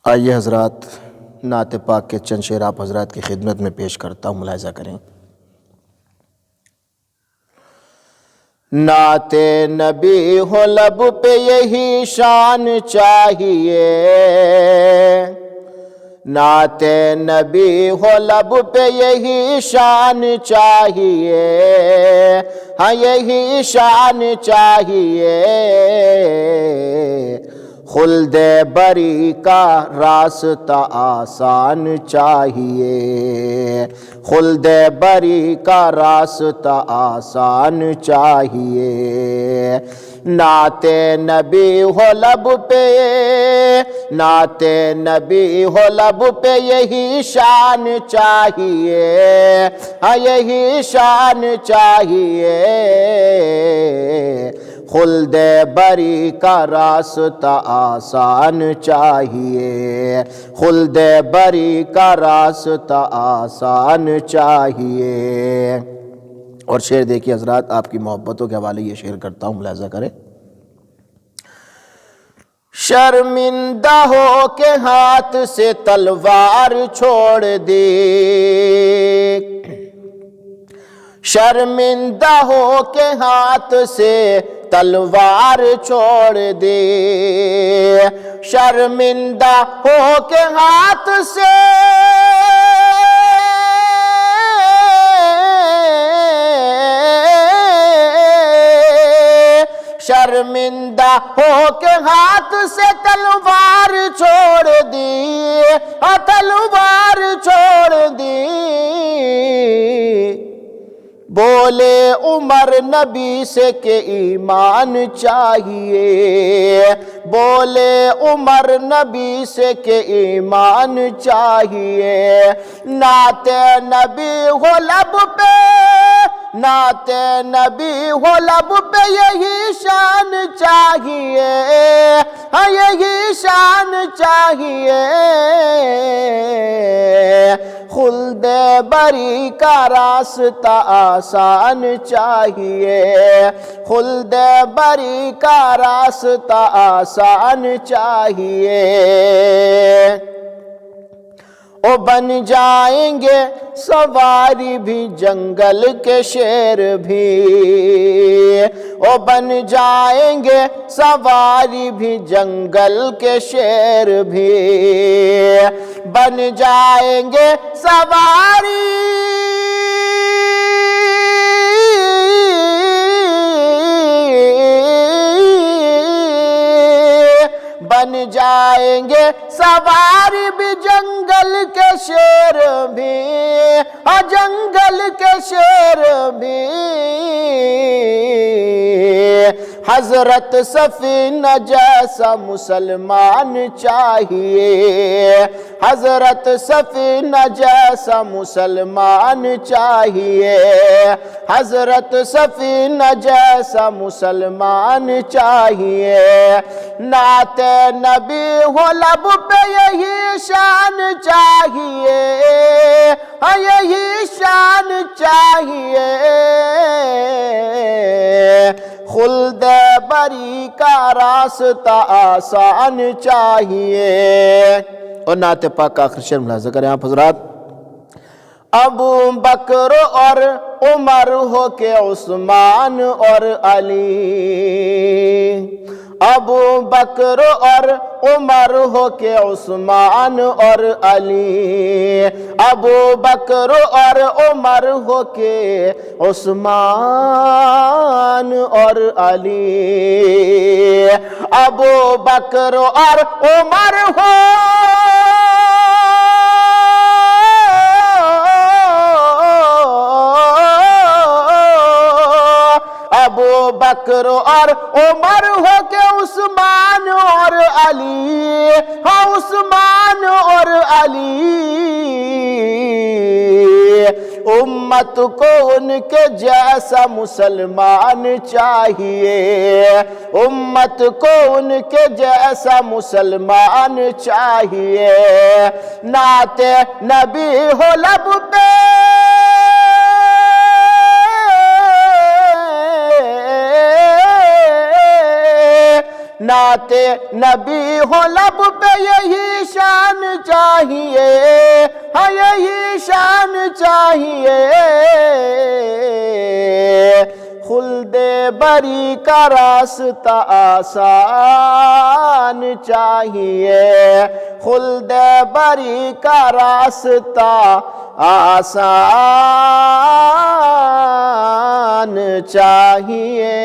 آئیے حضرات، نعت پاک کے چند شعر آپ حضرات کی خدمت میں پیش کرتا ہوں، ملاحظہ کریں۔ نعت نبی ہو لب پہ یہی شان چاہیے، نعت نبی ہو لب پہ یہی شان چاہیے، ہاں یہی شان چاہیے۔ خلد بری کا راستہ آسان چاہیے، خلد بری کا راستہ آسان چاہیے۔ نعت نبی ہو لب پہ، نعت نبی ہو لب پہ یہی شان چاہیے، ہاں یہی شان چاہیے۔ خلد بری کا راستہ آسان چاہیے، خلد بری کا راستہ آسان چاہیے۔ اور شعر دیکھیے حضرات، آپ کی محبتوں کے حوالے یہ شعر کرتا ہوں، ملاحظہ کریں۔ شرمندہ ہو کے ہاتھ سے تلوار چھوڑ دی، شرمندہ ہو کے ہاتھ سے تلوار چھوڑ دے، شرمندہ ہو کے ہاتھ سے شرمندہ ہو کے ہاتھ سے تلوار چھوڑ دی، تلوار چھوڑ دی۔ بولے عمر نبی سے کہ ایمان چاہیے، بولے عمر نبی سے کہ ایمان چاہیے۔ نعت نبی ہو لب پہ، نعت نبی ہو لب پہ یہی شان چاہیے، ہاں یہی شان چاہیے۔ خلد بری کا راستہ آسان چاہیے، خلد بری کا راستہ آسان چاہیے۔ او بن جائیں گے سواری بھی جنگل کے شیر بھی، او بن جائیں گے سواری بھی جنگل کے شیر بھی، بن جائیں گے سواری بن جائیں گے سواری بھی جنگل کے شیر بھی، ہاں جنگل کے شیر بھی۔ حضرت سفینہ جیسا مسلمان چاہیے، حضرت سفینہ جیسا مسلمان چاہیے، حضرت سفینہ جیسا مسلمان چاہیے۔ نعت نبی ہو لب پہ یہی شان چاہیے، ہاں یہی شان چاہیے۔ خلد بری کا راستہ آسان چاہیے۔ اور نعت پاک کا آخر شعر ملاحظہ کریں آپ حضرات۔ ابو بکر اور عمر ہو کے عثمان اور علی، ابو بکر اور عمر ہو کے عثمان اور علی، ابو بکر اور عمر ہو کے عثمان اور علی، ابو بکر اور عمر ہو ابو بکر اور عمر ہو کے عثمان اور علی، ہاں عثمان اور علی۔ امت کو ان کے جیسا مسلمان چاہیے، امت کو ان کے جیسا مسلمان چاہیے۔ نعت نبی ہو لب پہ، نعت نبی ہو لب پہ یہی شان چاہیے، ہاں یہی شان چاہیے، خلد بری کا راستہ آسان چاہیے، خلد بری کا راستہ آسان چاہیے۔